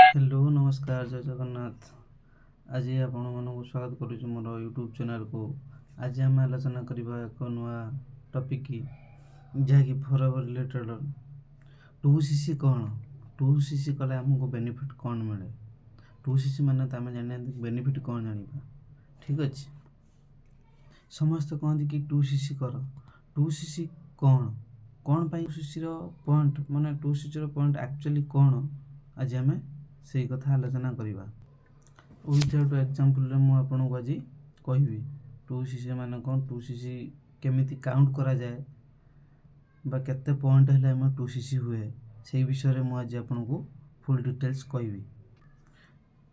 Hello नमस्कार जय जगन्नाथ। आज आपण मानक स्वागत करुछु मोर यूट्यूब चैनल को। आज आम आलोचना करबा एक नुआ टॉपिक की जहाँकि फॉरएवर रिलेटेड 2cc कौन 2cc कले आमको बेनिफिट कौन मिले 2cc माने तो आम जाने बेनिफिट कौन जानिबा। ठीक अच्छे समस्त कहते कि 2cc कर 2cc कौन कौन पाई 2cc रो पॉइंट माने 2cc रो पॉइंट एक्चुअली कौन आज आम से कथा आलोचना करवा। विदाउट एग्जांपल मु आपको आज कहबी 2cc माने कौन 2cc केमिति काउंट करा जाए बा केते पॉइंट हेले हम 2cc हुए से विषय रे मु आज आपको फुल डिटेल्स कहबी।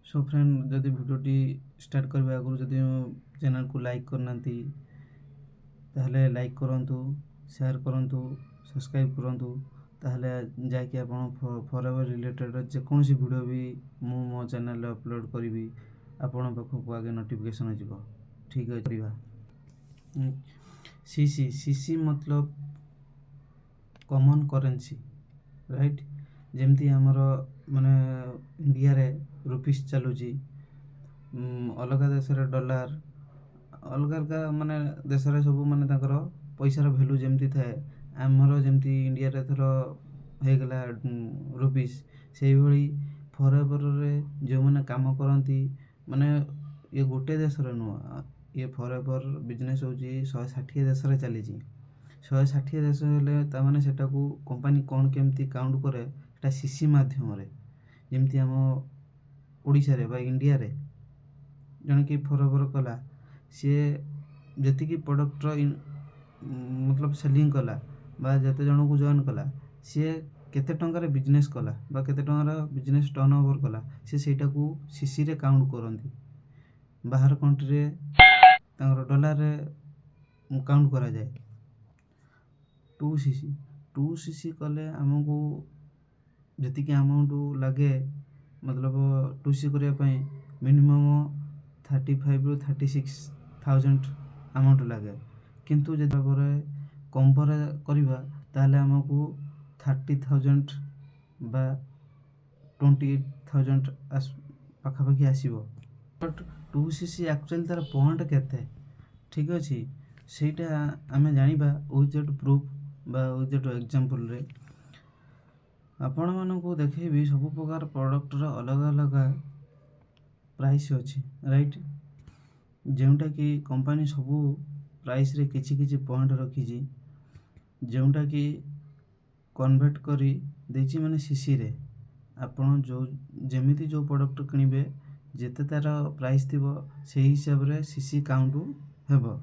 सो फ्रेंड जदि वीडियोटी स्टार्ट करबा आगु जदि चैनल को लाइक करना ताहले लाइक करंतु शेयर करंतु सब्सक्राइब करंतु ताहले जाके आपण फॉरएवर रिलेटेड जेकोसी वीडियो भी मु मो चैनल रे अपलोड करिवि आपण पाखक आगे नोटिफिकेशन जिवो। ठीक है करबा। सीसी मतलब कॉमन करेंसी राइट जेमती हमर माने इंडिया रे रुपीस चलुची अलग देश रे डॉलर अलग अलग माने देश रे सब माने ताकर पैसा रो वैल्यू जेमती थाए आमर जेमती इंडिया रे थरो हे गला रुपीस से भली फॉरएवर रे जो माने काम करंती माने ये गोटे देश रे नु ये फॉरएवर बिजनेस होची 160 देश रे चली जी 160 देश हेले ता माने सेटा को कंपनी कोन केमती काउंट करे सेटा सीसी माध्यम रे जेमती हम ओडिसा रे बा इंडिया रे जने कि फॉरएवर कला से जति की प्रोडक्ट रो मतलब सेलिंग कला बा जते जन को जॉइन कला से केते टंका रे बिजनेस कला बा केते टंका रे बिजनेस टर्नओवर कला से सेटा को सीसी रे काउंट करंती बाहर कंट्री रे तांगर डॉलर रे काउंट करा जाए 2cc कले हमको जति की अमाउंट लगे मतलब 2cc करिया पई मिनिमम 35 रु 36,000 अमाउंट लगे किंतु जब कंपेयर करबा ताले हमको 30,000 बा 28,000 पाखापाखि आसीबो। बट 2cc एक्चुअली तार पॉइंट केते ठीक अछि सेटा आमे जानिबा विदाउट प्रूफ बा विदाउट एग्जांपल रे आपण मानको देखेबी सब प्रकार प्रोडक्ट रो अलग अलग प्राइस अछि राइट जेउटा कि कंपनी सब प्राइस रे किछि किछि पॉइंट रखी जी जेउटा कि कन्वर्ट करी देछि माने सीसी रे आपण जो जेमिति जो प्रोडक्ट किनिबे जेते तार प्राइस थिबो सेही हिसाब रे सीसी काउंट हेबो।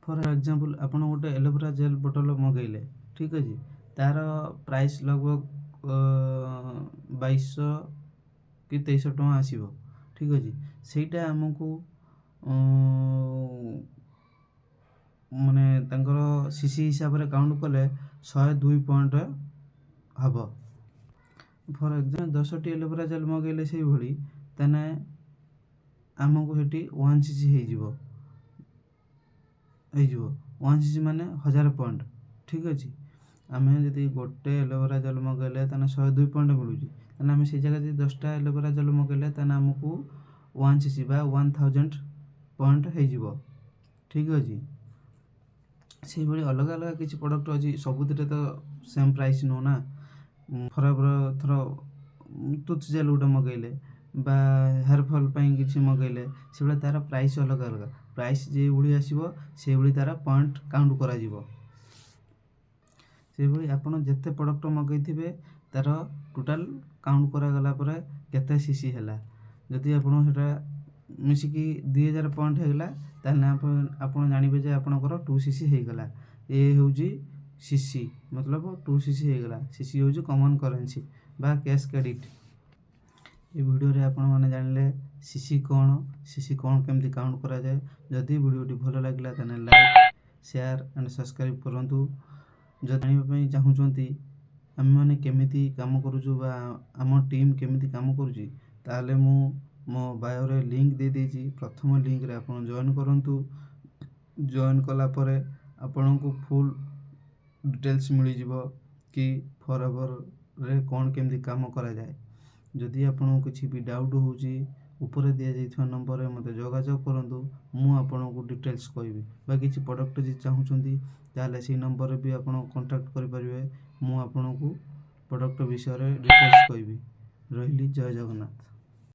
फॉर एग्जांपल आपण गोटे एलोवेरा जेल बोतल मगैले ठीक अछि तार प्राइस लगभग 2200 कि 2300 टका आसीबो ठीक अछि सेटा हमकु माने तांकर सीसी हिसाब रे काउंट कले 102 पॉइंट हबो। फॉर एग्जांपल 10 टी एलोवेरा जेल मगैले सेही भली तने हमकु हेटी 1cc हे जिवो 1cc माने 1000 पॉइंट ठीक अछि आमे जदि गोटे एलोवेरा जेल मगैले तने 102 पॉइंट मिलुची तने आमे से जगह जदि 10 टा एलोवेरा जेल मगैले तने हमकु 1cc बा 1000 पॉइंट हे जिवो ठीक अछि। से भली अलग अलग किछि प्रोडक्ट अछि सबुतरे तो सेम प्राइस नो ना फॉरएवर थरो टूथ जेल उडा मगैले बा हेयर फॉल पई किछि मगैले से भली तार प्राइस अलग अलग प्राइस जे भली आसीबो से भली तार पॉइंट काउंट करा जिवो से भली आपण जत्ते प्रोडक्ट मगैथिबे तार टोटल काउंट करा गला परे केते सीसी हैला जदि आपण सेटा मिसिकी 2000 पॉइंट हेगला ताने आपण जानिबे जे आपणकर 2cc हे गला ए होउजी सीसी मतलब 2cc हे गला सीसी होउजी कॉमन करेंसी बा कैश क्रेडिट। ए वीडियो रे आपण माने जानले सीसी कोन केमती काउंट करा जाए जदि वीडियोटी भलो लागला ताने लाइक शेयर एंड सब्सक्राइब करंतु जदि जानिबा पई चाहुचंती हम माने केमिति काम करूछु बा हम टीम केमिति काम करूची ताले मु मो बायो रे लिंक दे देछि प्रथम लिंक रे आपण जॉइन करंतु जॉइन कला परे आपण को फुल डिटेल्स मिली जिवो कि फॉरएवर रे कोन केमती काम करा जाए ଯଦି ଆପଣଙ୍କୁ କିଛି ବି ଡାଉଟ୍ ହେଉଛି ଉପରେ ଦିଆଯାଇଥିବା ନମ୍ବରରେ ମୋତେ ଯୋଗାଯୋଗ କରନ୍ତୁ। ମୁଁ ଆପଣଙ୍କୁ ଡିଟେଲ୍ସ କହିବି ବା କିଛି ପ୍ରଡ଼କ୍ଟ ଯଦି ଚାହୁଁଛନ୍ତି ତାହେଲେ ସେଇ ନମ୍ବରରେ ବି ଆପଣ କଣ୍ଟାକ୍ଟ କରିପାରିବେ। ମୁଁ ଆପଣଙ୍କୁ ପ୍ରଡ଼କ୍ଟ ବିଷୟରେ ଡିଟେଲ୍ସ କହିବି। ରହିଲି, ଜୟ ଜଗନ୍ନାଥ।